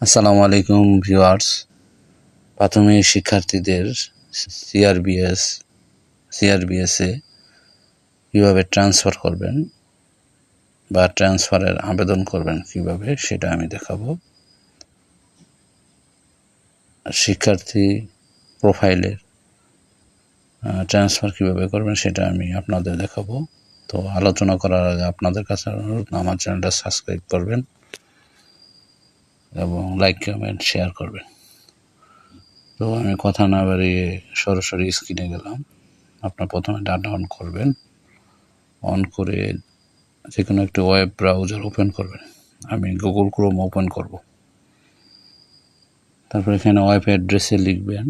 আসসালামু আলাইকুম ভিউয়ার্স। প্রাথমিক শিক্ষার্থীদের সিআরবিএসে কীভাবে ট্রান্সফার করবেন বা ট্রান্সফারের আবেদন করবেন কীভাবে, সেটা আমি দেখাবো। শিক্ষার্থী প্রোফাইলের ট্রান্সফার কীভাবে করবেন সেটা আমি আপনাদের দেখাবো। তো আলোচনা করার আগে আপনাদের কাছে অনুরোধ, আমার চ্যানেলটা সাবস্ক্রাইব করবেন এবং লাইক কমেন্ট শেয়ার করবেন। তো আমি কথা না বাড়িয়ে সরাসরি স্ক্রিনে গেলাম। আপনার প্রথমে ডাটা অন করবেন, অন করে যে কোনো একটা ওয়েব ব্রাউজার ওপেন করবেন। আমি গুগল ক্রোম ওপেন করব। তারপর এখানে ওয়েব অ্যাড্রেসে লিখবেন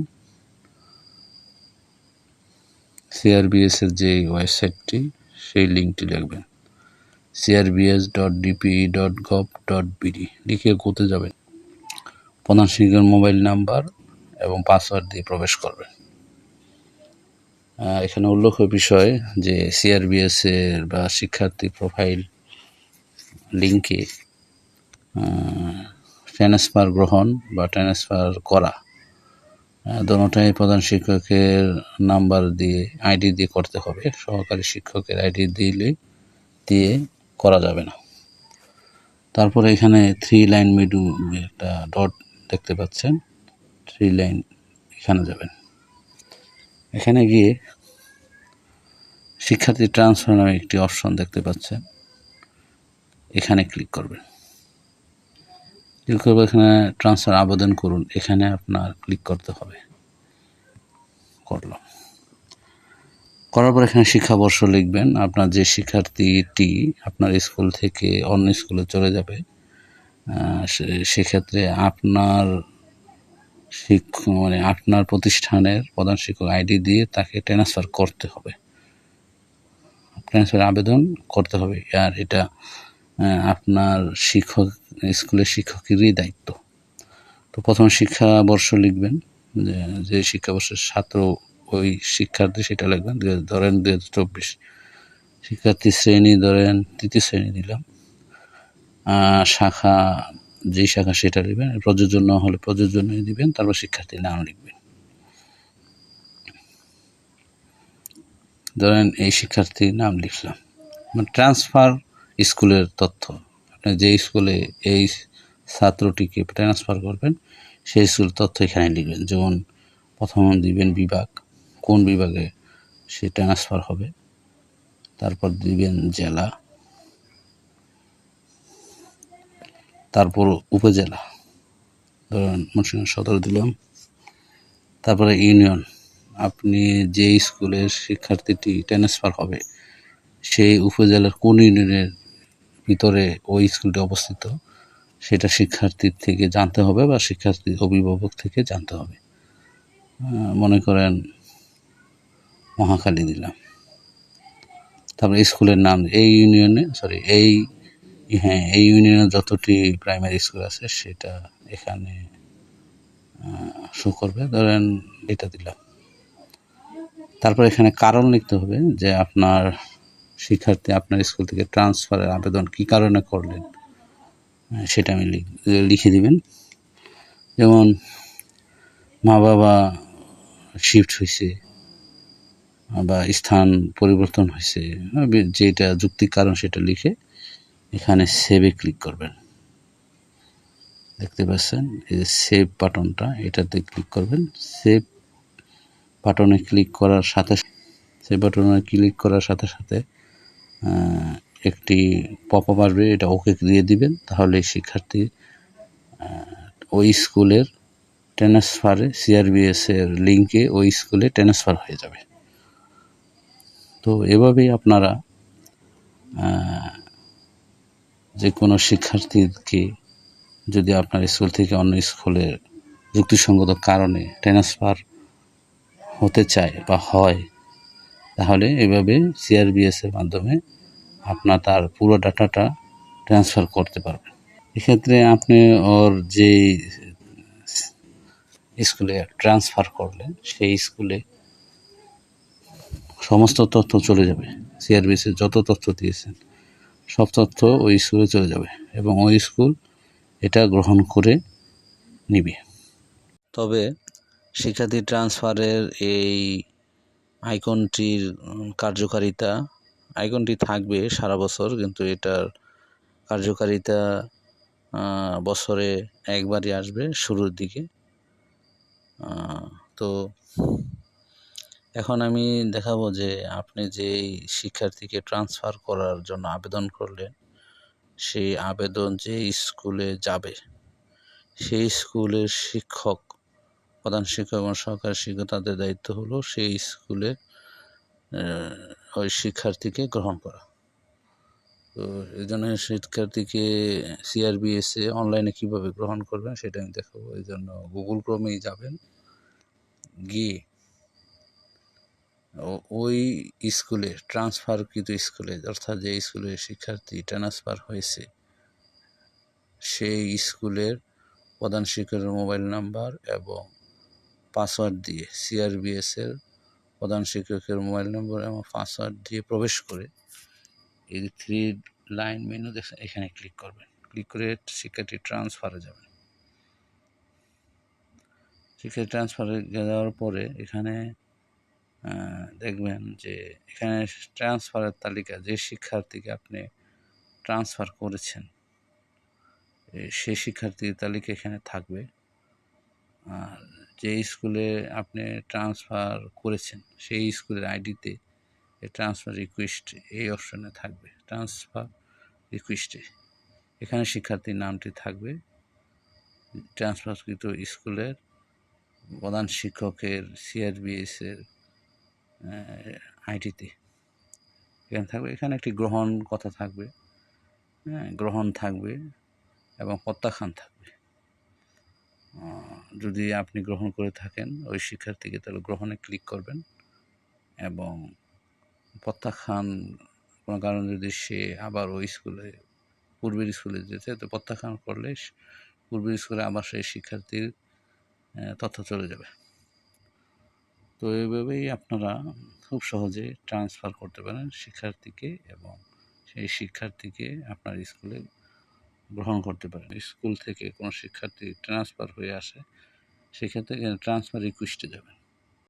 সিআরবিএসের যে ওয়েবসাইটটি, সেই লিঙ্কটি লিখবেন crbs.dpe.gov.bd লিখে কোতে যাবেন। প্রধান শিক্ষকের মোবাইল নাম্বার এবং পাসওয়ার্ড দিয়ে প্রবেশ করবেন। এখানে উল্লেখ্য বিষয় যে সিআরবিএসের বা শিক্ষার্থী প্রোফাইল লিঙ্কে ট্রান্সফার গ্রহণ বা ট্রান্সফার করা দোনোটাই প্রধান শিক্ষকের নাম্বার দিয়ে আইডি দিয়ে করতে হবে। সহকারী শিক্ষকের আইডি দিয়ে করা যাবে না। তারপরে এখানে 3 লাইন মিডু একটা ডট দেখতে পাচ্ছেন, 3 লাইন, এখানে যাবেন। এখানে গিয়ে শিক্ষার্থী ট্রান্সফার নামে একটি অপশন দেখতে পাচ্ছেন, এখানে ক্লিক করবেন। এখানে ট্রান্সফার আবেদন করুন, এখানে আপনার ক্লিক করতে হবে। করলাম। করার পর এখানে শিক্ষাবর্ষ লিখবেন। আপনার যে শিক্ষার্থীটি আপনার স্কুল থেকে অন্য স্কুলে চলে যাবে, সেক্ষেত্রে আপনার আপনার প্রতিষ্ঠানের প্রধান শিক্ষক আইডি দিয়ে তাকে ট্রান্সফার করতে হবে, ট্রান্সফার আবেদন করতে হবে। আর এটা আপনার স্কুলের শিক্ষকেরই দায়িত্ব। তো প্রথম শিক্ষাবর্ষ লিখবেন, যে শিক্ষাবর্ষের ছাত্র ওই শিক্ষার্থী সেটা লিখবেন। ধরেন 2024 শিক্ষার্থী শ্রেণী ধরেন 3য় শ্রেণী দিলাম। শাখা যেই শাখা সেটা লিখবেন, প্রযোজ্য না হলে প্রযোজ্য দিবেন। তারপর শিক্ষার্থীর নাম লিখবেন। ধরেন এই শিক্ষার্থীর নাম লিখলাম। ট্রান্সফার স্কুলের তথ্য, আপনি যে স্কুলে এই ছাত্রটিকে ট্রান্সফার করবেন সেই স্কুলের তথ্য এখানে লিখবেন। যেমন প্রথম দিবেন বিভাগ, কোন বিভাগে সে ট্রান্সফার হবে। তারপর দিবেন জেলা, তারপর উপজেলা, ধরুন মুন্সিগঞ্জ সদর দিলাম। তারপরে ইউনিয়ন, আপনি যে স্কুলের শিক্ষার্থীটি ট্রান্সফার হবে সেই উপজেলার কোন ইউনিয়নের ভিতরে ওই স্কুলটি অবস্থিত সেটা শিক্ষার্থীর থেকে জানতে হবে বা শিক্ষার্থীর অভিভাবক থেকে জানতে হবে। মনে করেন মহাখালী দিলাম। তারপরে স্কুলের নাম, এই ইউনিয়নে যতটি প্রাইমারি স্কুল আছে সেটা এখানে শো করবে। ধরেন এটা দিলাম। তারপর এখানে কারণ লিখতে হবে যে আপনার শিক্ষার্থী আপনার স্কুল থেকে ট্রান্সফারের আবেদন কী কারণে করলেন, সেটা আমি লিখে দিবেন। যেমন মা বাবা শিফট হয়েছে বা স্থান পরিবর্তন হয়েছে, যেটা যুক্তির কারণ সেটা লিখে এখানে সেভে ক্লিক করবেন। দেখতে পাচ্ছেন এই যে সেভ বাটনটা, এটাতে ক্লিক করবেন। সেভ বাটনে ক্লিক করার সাথে সাথে একটি পপআপ আসবে, এটা ওকে দিয়ে দিবেন। তাহলে শিক্ষার্থী ওই স্কুলের ট্রান্সফারে সিআরবিএস এর লিঙ্কে ওই স্কুলে ট্রান্সফার হয়ে যাবে। তো এভাবেই আপনারা যে কোনো শিক্ষার্থীকে যদি আপনার স্কুল থেকে অন্য স্কুলে যুক্তিসঙ্গত কারণে ট্রান্সফার হতে চায় বা হয়, তাহলে এভাবে সিআরবিএস এর মাধ্যমে আপনার তার পুরো ডাটাটা ট্রান্সফার করতে পারবেন। এক্ষেত্রে আপনি ওর যে স্কুলে ট্রান্সফার করলেন সেই স্কুলে সমস্ত তথ্য চলে যাবে। সিআরবিএস এর যত তথ্য দিয়েছেন সব তথ্য ওই স্কুলে চলে যাবে এবং ওই স্কুল এটা গ্রহণ করে নিবে। তবে শিক্ষার্থী ট্রান্সফারের এই আইকনটির কার্যকারিতা, আইকনটি থাকবে সারা বছর, কিন্তু এটার কার্যকারিতা বছরে একবারই আসবে শুরুর দিকে। তো এখন আমি দেখাবো যে আপনি যে শিক্ষার্থীকে ট্রান্সফার করার জন্য আবেদন করলেন, সেই আবেদন যে স্কুলে যাবে সেই স্কুলের শিক্ষক, প্রধান শিক্ষক এবং সহকারী শিক্ষক, তাদের দায়িত্ব হলো সেই স্কুলে ওই শিক্ষার্থীকে গ্রহণ করা। তো এই জন্য শিক্ষার্থীকে সিআরবিএসে অনলাইনে কীভাবে গ্রহণ করবেন সেটা আমি দেখাবো। এই জন্য গুগল ক্রোমেই যাবেন, গিয়ে ওই স্কুলে ট্রান্সফারকৃত স্কুলে, অর্থাৎ যে স্কুলে শিক্ষার্থী ট্রান্সফার হয়েছে সেই স্কুলের প্রধান শিক্ষকের মোবাইল নাম্বার এবং পাসওয়ার্ড দিয়ে, সিআরবিএসের প্রধান শিক্ষকের মোবাইল নম্বর এবং পাসওয়ার্ড দিয়ে প্রবেশ করে এই 3 লাইন মেনু দেখেন, এখানে ক্লিক করবেন। ক্লিক করে শিক্ষার্থী ট্রান্সফারে যাবেন। শিক্ষার্থী ট্রান্সফারে যাওয়ার পরে এখানে দেখবেন যে এখানে ট্রান্সফারের তালিকা, যে শিক্ষার্থীকে আপনি ট্রান্সফার করেছেন সেই শিক্ষার্থীর তালিকা এখানে থাকবে। আর যে স্কুলে আপনি ট্রান্সফার করেছেন সেই স্কুলের আইডিতে ট্রান্সফার রিকোয়েস্ট এই অপশনে থাকবে। ট্রান্সফার রিকোয়েস্টে এখানে শিক্ষার্থীর নামটি থাকবে ট্রান্সফারকৃত স্কুলের প্রধান শিক্ষকের সিআরবিএসের আইডিতে এখানে থাকবে। এখানে একটি গ্রহণ কথা থাকবে, গ্রহণ থাকবে এবং প্রত্যাখ্যান থাকবে। যদি আপনি গ্রহণ করে থাকেন ওই শিক্ষার্থীকে, তাহলে গ্রহণে ক্লিক করবেন এবং প্রত্যাখ্যান কোনো কারণে যদি সে আবার ওই স্কুলে, পূর্বের স্কুলে যেতে, তো প্রত্যাখ্যান করলে পূর্বের স্কুলে আবার সেই শিক্ষার্থীর তথ্য চলে যাবে। তো এইভাবেই আপনারা খুব সহজে ট্রান্সফার করতে পারেন শিক্ষার্থীকে এবং সেই শিক্ষার্থীকে আপনার স্কুলে গ্রহণ করতে পারেন। স্কুল থেকে কোনো শিক্ষার্থী ট্রান্সফার হয়ে আসে, সেক্ষেত্রে ট্রান্সফার রিকোয়েস্টে যাবেন।